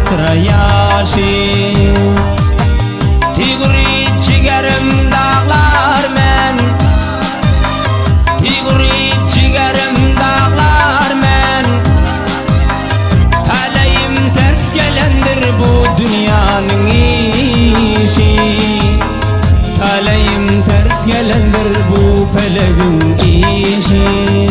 qatra yaşı Tigri cigerim dağlar men Tigri cigerim dağlar men Taleyim ters gelendir bu dünyanın işi Taleyim ters gelendir bu feleğin işi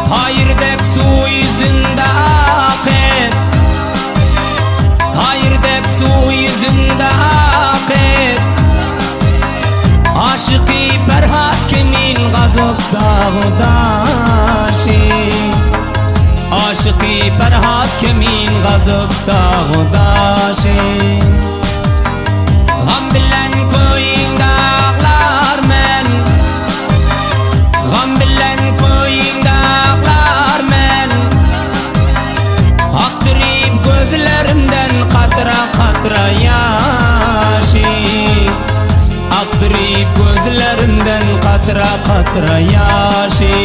Tayirdek su yüzünde akıp Tayirdek su yüzünde akıp Aşıkı Ferhat kimin gazıp dağdaşı Aşıkı Ferhat kimin gazıp dağdaşı Gam bilen koyun dağlar men Gam bilen koyun dağlar men Aktırıp gözlerimden qatra qatra yaşı Aktırıp gözlerimden qatra qatra yaşı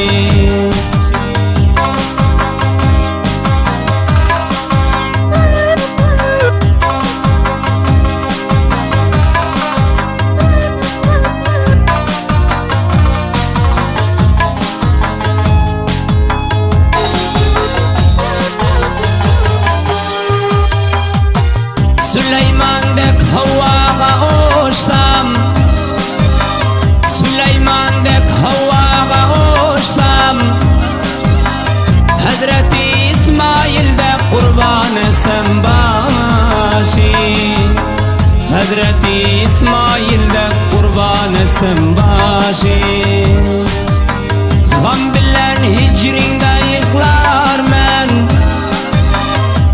Süleyman'dek Havva'a uçsam Süleyman'dek Havva'a uçsam Hazreti İsmail'dek kurban etsem başı Hazreti İsmail'dek kurban etsem başı Gam bilen hicringde yıklar men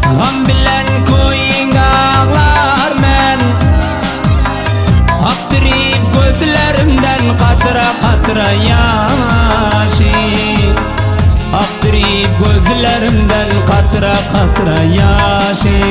Gam bilen koyun dağlar men Aktırıp gözlerimden qatra qatra yaşı Aktırıp gözlerimden qatra qatra yaşı